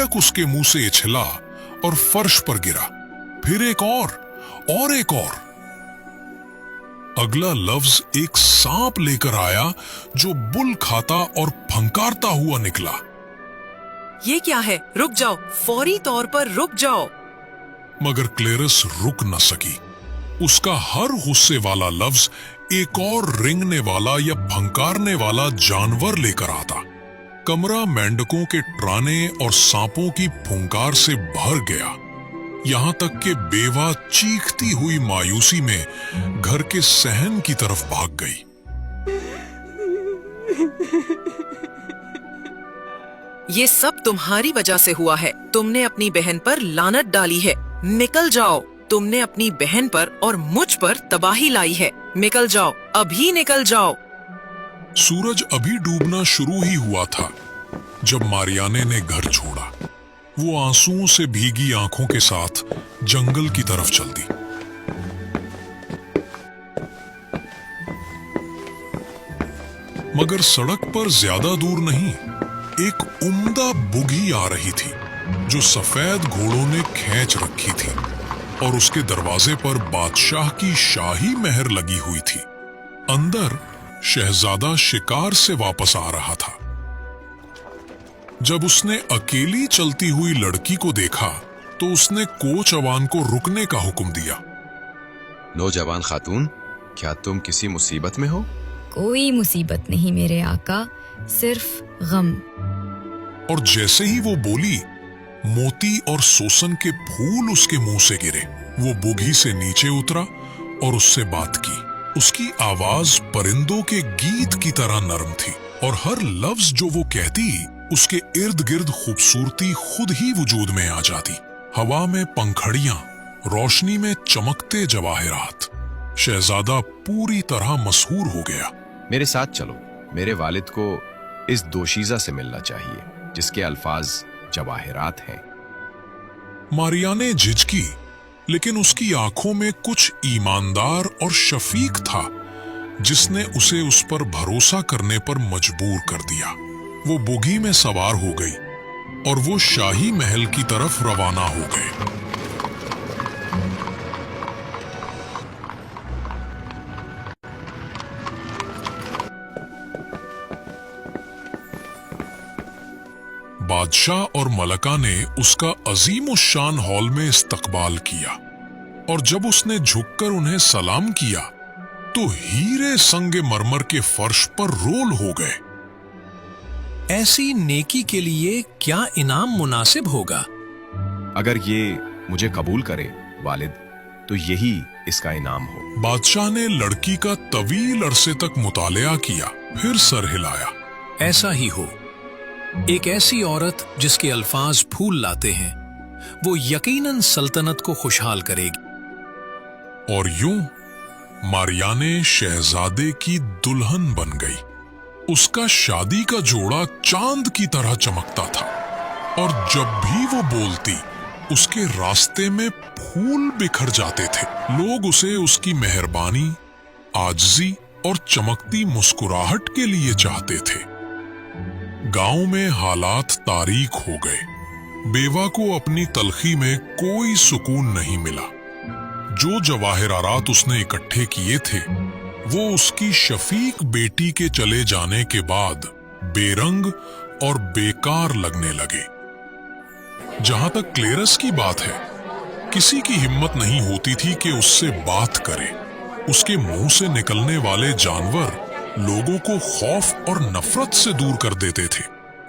मेंढक उसके मुंह से उछला और फर्श पर गिरा। फिर एक और एक और। अगला लफ्ज एक सांप लेकर आया जो बुल खाता और फंकारता हुआ निकला। ये क्या है? रुक जाओ, फौरी तौर पर रुक जाओ। मगर क्लेरस रुक न सकी। उसका हर गुस्से वाला लफ्ज एक और रेंगने वाला या फंकारने वाला जानवर लेकर आता। कमरा मेंढकों के ट्राने और सांपों की फुंकार से भर गया, यहां तक कि बेवा चीखती हुई मायूसी में घर के सहन की तरफ भाग गई। ये सब तुम्हारी वजह से हुआ है। तुमने अपनी बहन पर लानत डाली है। निकल जाओ। तुमने अपनी बहन पर और मुझ पर तबाही लाई है। निकल जाओ, अभी निकल जाओ। सूरज अभी डूबना शुरू ही हुआ था जब मारियाने ने घर छोड़ा। वो आंसुओं से भीगी आंखों के साथ जंगल की तरफ चल दी। मगर सड़क पर ज्यादा दूर नहीं, एक उम्दा बुगी आ रही थी जो सफेद घोड़ों ने खींच रखी थी और उसके दरवाजे पर बादशाह की शाही मेहर लगी हुई थी। अंदर शहजादा शिकार से वापस आ रहा था। जब उसने अकेली चलती हुई लड़की को देखा तो उसने कोच अवान को रुकने का हुक्म दिया। नौजवान खातून, क्या तुम किसी मुसीबत में हो? कोई मुसीबत नहीं मेरे आका, सिर्फ गम। और जैसे ही वो बोली, मोती और सोसन के फूल उसके मुंह से गिरे। वो बुगी से नीचे उतरा और उससे बात की। उसकी आवाज परिंदों के गीत की तरह नरम थी और हर लफ्ज जो वो कहती उसके इर्द गिर्द खूबसूरती खुद ही वजूद में आ जाती। हवा में पंखड़ियां, रोशनी में चमकते जवाहरात। शहजादा पूरी तरह मशहूर हो गया। मेरे साथ चलो। मेरे वालिद को इस दोशीजा से मिलना चाहिए जिसके अल्फाज जवाहरात हैं। मारियाने झिझकी, लेकिन उसकी आंखों में कुछ ईमानदार और शफीक था जिसने उसे उस पर भरोसा करने पर मजबूर कर दिया। वो बुगी में सवार हो गई और वो शाही महल की तरफ रवाना हो गए। बादशाह और मलका ने उसका अजीम-उश-शान हॉल में इस्तकबाल किया और जब उसने झुककर उन्हें सलाम किया तो हीरे संगे मरमर के फर्श पर रोल हो गए। ऐसी नेकी के लिए क्या इनाम मुनासिब होगा? अगर ये मुझे कबूल करे वालिद, तो यही इसका इनाम हो। बादशाह ने लड़की का तवील अरसे तक मुतालिया किया, फिर सर हिलाया। ऐसा ही हो। एक ऐसी औरत जिसके अल्फाज फूल लाते हैं, वो यकीनन सल्तनत को खुशहाल करेगी। और यूं मारियाने शहजादे की दुल्हन बन गई। उसका शादी का जोड़ा चांद की तरह चमकता था और जब भी वो बोलती उसके रास्ते में फूल बिखर जाते थे। लोग उसे उसकी मेहरबानी, आजिज़ी और चमकती मुस्कुराहट के लिए चाहते थे। गांव में हालात तारीक हो गए। बेवा को अपनी तलखी में कोई सुकून नहीं मिला। जो जवाहरात उसने इकट्ठे किए थे वो उसकी शफीक बेटी के चले जाने के बाद बेरंग और बेकार लगने लगे। जहां तक क्लेरस की बात है, किसी की हिम्मत नहीं होती थी कि उससे बात करे। उसके मुंह से निकलने वाले जानवर लोगों को खौफ और नफरत से दूर कर देते थे।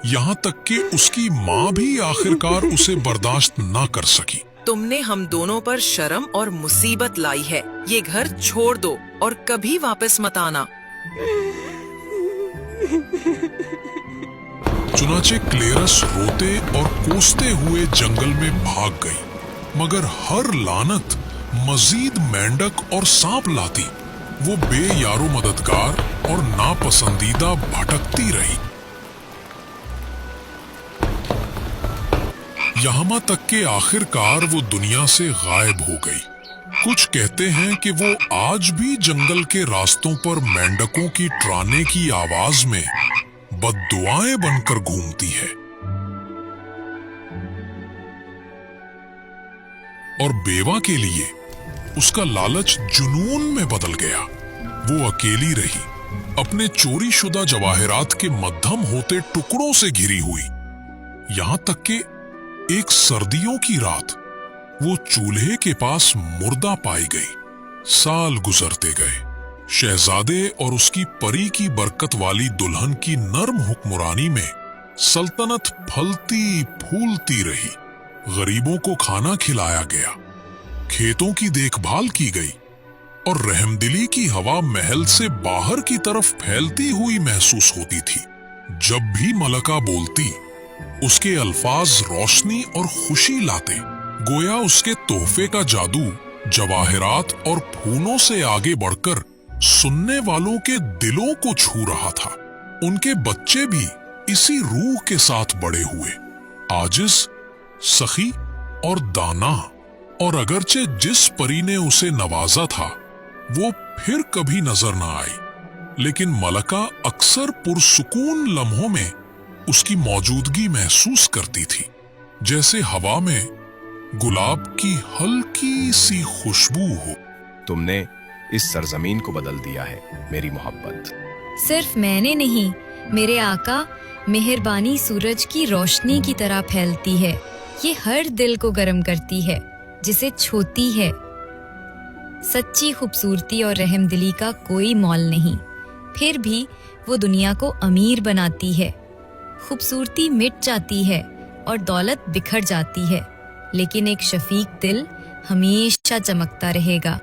यहाँ तक कि उसकी माँ भी आखिरकार उसे बर्दाश्त ना कर सकी। तुमने हम दोनों पर शर्म और मुसीबत लाई है। ये घर छोड़ दो और कभी वापस मत आना। चुनाचे क्लेरस रोते और कोसते हुए जंगल में भाग गई, मगर हर लानत मजीद मेंढक और सांप लाती। वो बेयारो मददगार और नापसंदीदा भटकती रही। यहाँ तक के आखिरकार वो दुनिया से गायब हो गई। कुछ कहते हैं कि वो आज भी जंगल के रास्तों पर मेंढकों की ट्राने की आवाज में बद्दुआएं बनकर घूमती है। और बेवा के लिए उसका लालच जुनून में बदल गया। वो अकेली रही, अपने चोरी शुदा जवाहरात के मध्यम होते टुकड़ों से घिरी हुई। यहां तक कि एक सर्दियों की रात वो चूल्हे के पास मुर्दा पाई गई। साल गुजरते गए। शहजादे और उसकी परी की बरकत वाली दुल्हन की नर्म हुक्मरानी में सल्तनत फलती फूलती रही। गरीबों को खाना खिलाया गया, खेतों की देखभाल की गई और रहमदिली की हवा महल से बाहर की तरफ फैलती हुई महसूस होती थी। जब भी मलका बोलती, उसके अल्फाज रोशनी और खुशी लाते, गोया उसके तोहफे का जादू जवाहरात और फूलों से आगे बढ़कर सुनने वालों के दिलों को छू रहा था। उनके बच्चे भी इसी रूह के साथ बड़े हुए, आजिज, सखी और दाना। और अगरचे जिस परी ने उसे नवाजा था वो फिर कभी नजर न आई, लेकिन मलका अक्सर पुरसुकून लम्हों में उसकी मौजूदगी महसूस करती थी, जैसे हवा में गुलाब की हल्की सी खुशबू हो। तुमने इस सरजमीन को बदल दिया है मेरी मोहब्बत। सिर्फ मैंने नहीं, मेरे आका, मेहरबानी सूरज की रोशनी की तरह फैलती है। ये हर दिल को गर्म करती है जिसे छूती है। सच्ची खूबसूरती और रहमदिली का कोई मोल नहीं, फिर भी वो दुनिया को अमीर बनाती है। खूबसूरती मिट जाती है और दौलत बिखर जाती है, लेकिन एक शफीक दिल हमेशा चमकता रहेगा।